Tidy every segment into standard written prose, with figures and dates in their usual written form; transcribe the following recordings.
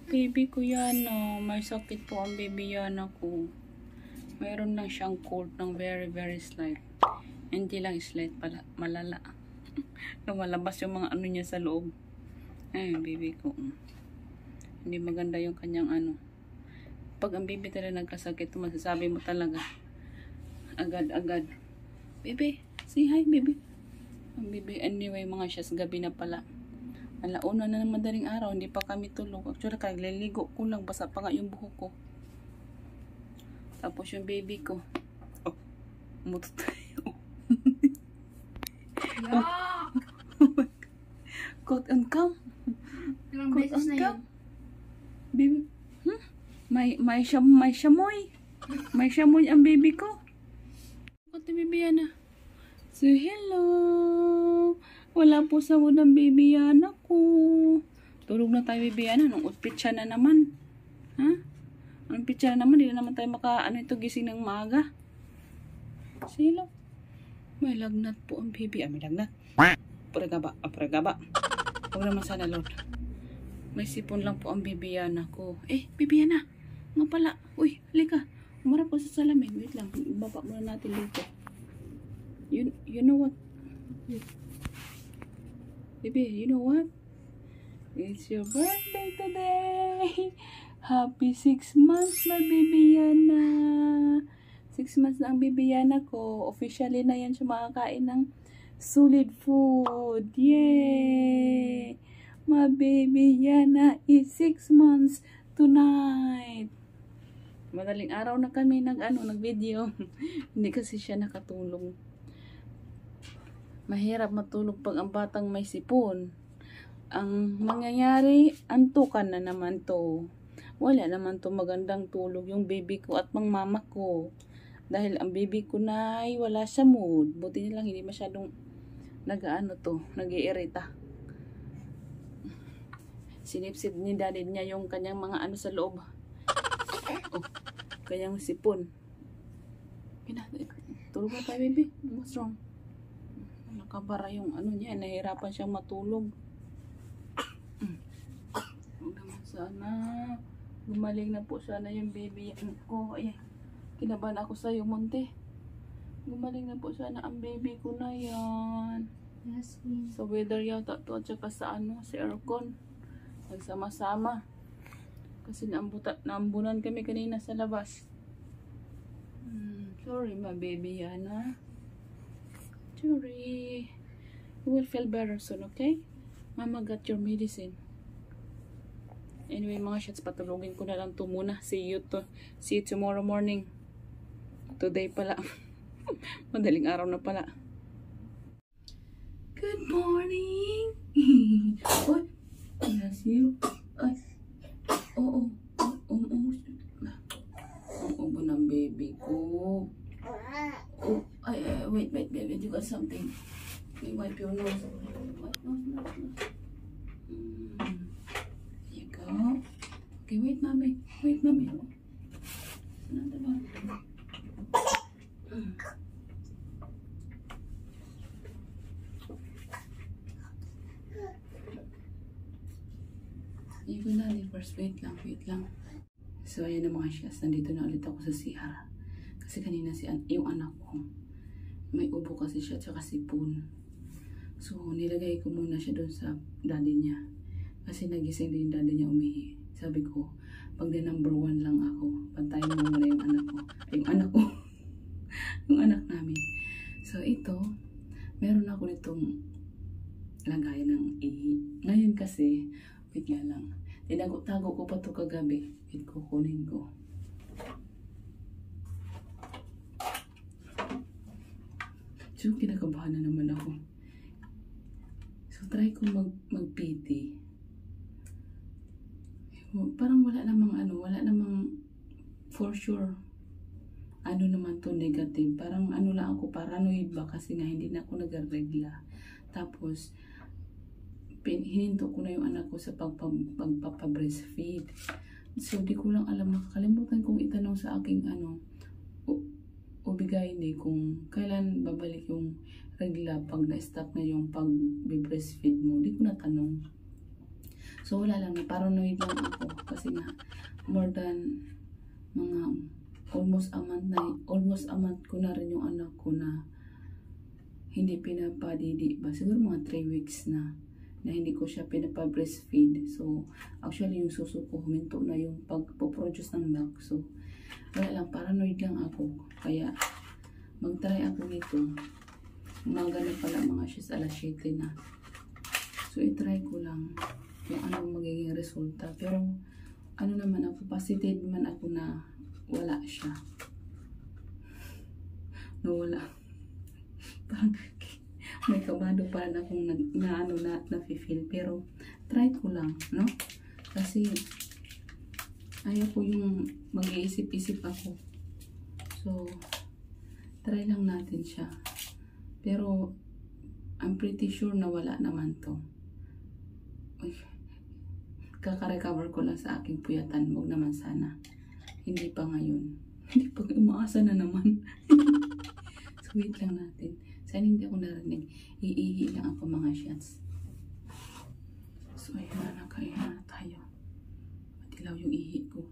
Baby ko yan, oh. May sakit po ang baby yan ako. Mayroon lang siyang cold ng very very slight. Hindi lang slight pala, malala. Lumalabas yung mga ano niya sa loob. Ay, baby ko. Hindi maganda yung kanyang ano. Pag ang baby talaga nagkasakit, masasabi mo talaga. Agad-agad. Baby, say hi, baby. Ang baby, anyway, mga siyas, gabi na pala. Alauna na ng madaling araw, hindi pa kami tulog. Actually, kagliligo ko lang, basa pa nga yung buhok ko. Tapos yung baby ko. Oh, umutot tayo. Yuck! Coat and calm. Ilang beses na yun? Baby, may shamoy. May shamoy ang baby ko. Kote baby Yana. So, hello. Wala po sa mood ng baby Yana ko. Tulog na tayo baby Yana. Nung utpitsa na naman. Ha? Ang pitsa na naman. Hindi na naman tayo gising ng maaga. Silo. May lagnat po ang baby. May lagnat. Paragaba. Huwag naman sana, Lord. May sipon lang po ang baby Yana ko. Baby Yana. Nga pala. Uy, halika. Umarap po sa salamin. Wait lang. Ibaba muna natin dito. You know what? Baby, you know what? It's your birthday today. Happy 6 months na baby Yana. 6 months na ang baby Yana ko. Officially na yan siya makakain ng solid food. Yay! My baby Yana is 6 months tonight. Madaling araw na kami nag-video. Hindi kasi siya nakatulog. Mahirap matulog pag ang batang may sipon. Ang mangyayari, antukan na naman to. Wala naman to magandang tulog yung baby ko at mang mama ko. Dahil ang baby ko na ay wala sa mood. Buti nilang hindi masyadong nag-iirita. Sinipsip ni daddy niya yung kanyang mga ano sa loob. Oh, kanyang sipon. Tulog na tayo baby. What's wrong? Nakabara yung ano niya. Nahirapan siyang matulog. Huwag naman sana. Gumaling na po sana yung baby ko. Ayan. Kinabahan ako sa'yo, Monte. Gumaling na po sana ang baby ko na yan. Yes, please. Sa weather yata to at saka sa sa aircon. Nagsama-sama. Kasi naambunan kami kanina sa labas. Sorry, my baby Yana. Sorry. You will feel better soon, okay? Mama got your medicine. Anyway, mga shots, patulogin ko na lang to muna. See you tomorrow morning. Today pala. Madaling araw na pala. Good morning! Oy! Yes, you. Ay. Oo. Ang ubo ng baby ko. Oh, wait, baby. You got something. You wipe your nose. Wipe nose. There you go. Okay, wait, mommy. Another one. Even na, first, wait lang. So, ayan na mga siyas. Nandito na ulit ako sa CR. Kasi kanina yung anak ko, may ubo kasi siya, tsaka sipon. So, nilagay ko muna siya doon sa daddy niya. Kasi nagising din yung daddy niya umihi. Sabi ko, pag na number 1 lang ako, pantayin mo muna yung anak ko. Yung anak ko. Yung anak namin. So, ito, meron ako nitong lagay ng ihi. Ngayon kasi, wait nga lang. Tinago-tago ko pa ito kagabi. Wait, kukunin ko. So, kinakabahan na naman ako. So, try ko mag-PT. Parang wala namang for sure. Ano naman to negative. Parang ano lang ako, paranoid ba kasi nga hindi na ako nag-regla. Tapos, hininto ko na yung anak ko sa pagpapa-breastfeed. So, di ko lang alam, nakakalimutan kong itanong sa aking o bigay ni kung kailan babalik yung regla pag na-stop na yung pag-breastfeed mo. Di ko natanong. So wala lang, paranoid lang ako kasi nga more than mga almost a month ko na rin yung anak ko na hindi pinapadidi ba. Siguro mga 3 weeks na hindi ko siya pinapa-breastfeed. So actually yung suso ko huminto na yung pagpo-produce ng milk. So wala lang, paranoid lang ako. Kaya mag-try ako nito. Umaga na pala mga sis, alas 7 na. So i-try ko lang kung anong magiging resulta. Pero ano naman ako, positive man ako na wala siya. Nawala. Parang may kabado pa rin akong na-feel. Pero try ko lang, no? Kasi ayaw ko yung mag-iisip-isip ako. So try lang natin siya. Pero I'm pretty sure na wala naman to. Uy, kaka-recover ko lang sa aking puyatan. Huwag naman sana. Hindi pa ngayon. Hindi pa, umaasa na naman. So wait lang natin. Sana hindi ako narinig. Iihi lang ako mga shots. So ayun na, nakain na tayo. Matilaw yung ihi ko.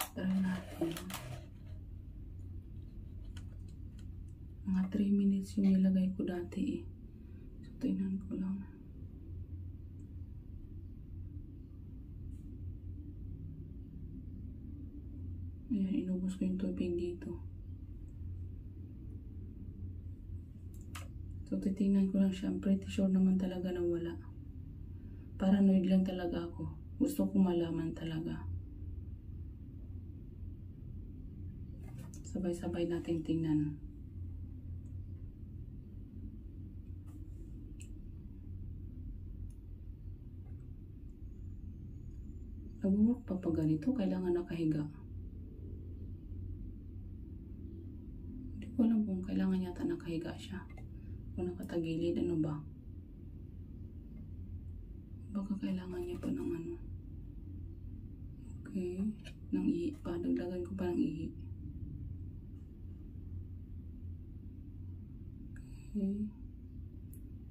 So try natin. Mga 3 minutes yung nilagay ko dati eh. So tingnan ko lang. Ayan, inubos ko yung tubig dito. So titingnan ko lang siya. I'm pretty sure naman talaga na wala. Paranoid lang talaga ako. Gusto ko malaman talaga. Sabay-sabay natin tingnan. Nag-work pa pa ganito, kailangan nakahiga. Hindi ko alam kung kailangan yata nakahiga siya. Kung nakatagilid, ano ba? Baka kailangan niya pa ng ano. Okay. Ng ihi pa. Dagdagan ko pa ng ihi. Okay.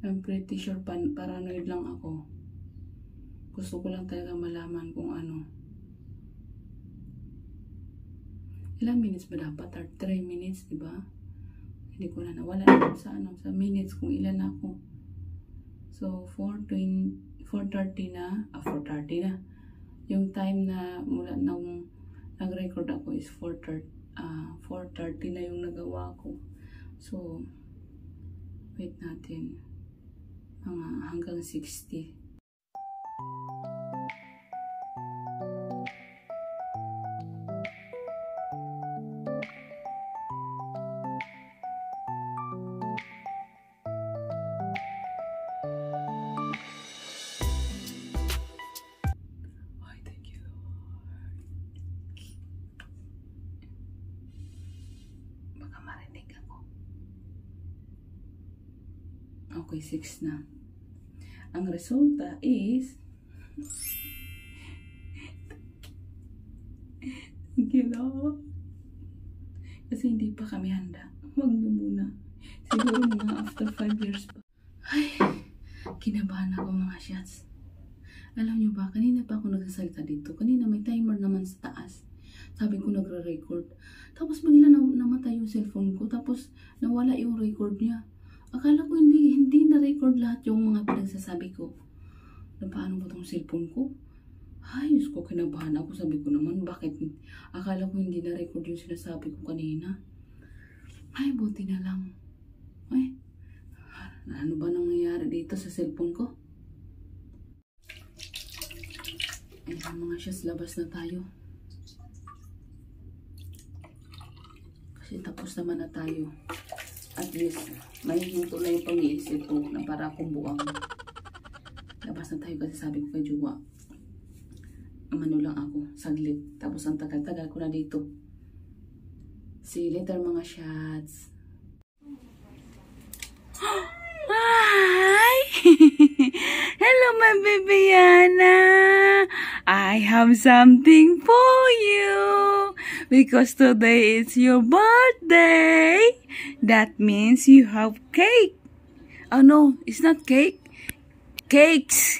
I'm pretty sure paranoid lang ako. Gusto ko lang talaga malaman kung ano. Ilang minutes ba dapat? 3 minutes, diba? Hindi ko na nawala sa minutes kung ilan ako. So 4:30 na. 4:30 na. Yung time na mula nung nag-record ako is 4:30 na yung nagawa ko. So wait natin. Mga hanggang 60. Okay, 6 na. Ang resulta is thank you, Lord. Kasi hindi pa kami handa. Huwag nyo muna. Siguro mga after 5 years pa. Ay, kinabahan ako mga shots. Alam nyo ba, kanina pa ako nagsasalita dito. Kanina may timer naman sa taas. Sabi ko nagre-record. Tapos bigla namatay yung cellphone ko. Tapos nawala yung record niya. Akala ko hindi na-record lahat yung mga pinagsasabi ko. Na paano ba itong cellphone ko? Ay, Diyos ko, kinabahan ako. Sabi ko naman, bakit? Akala ko hindi na-record yung sinasabi ko kanina. Ay, buti na lang. Ay, ano ba nangyayari dito sa cellphone ko? Ayan mga shots, labas na tayo. Kasi tapos naman na tayo. At least, may hinto na yung pag-iisip ko na para akong buwang. Labas na tayo kasi sabi ko kay Juwa, amano lang ako, saglit. Tapos ang tagal-tagal ko na dito. See you later mga shots. Hi! Hello my baby Yana! I have something for you because today is your birthday. That means you have cake. Oh no, it's not cake. Cakes.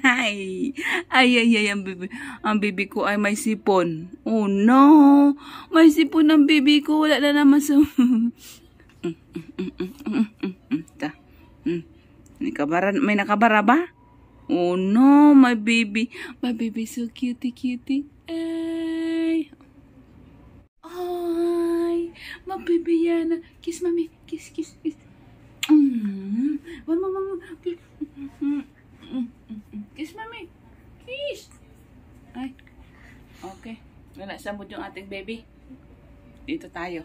Ay, ang bibi ko ay may sipon. Oh no, may sipon ang bibi ko. Wala na naman sa... Ta. May nakabara ba? Oh no, my baby. My baby so cutie. Ay. Ay, my baby Yana. Kiss mommy. Kiss. Mama. Kiss mommy. Kiss. Ay. Okay. Wala, sambot yung ating baby. Dito tayo.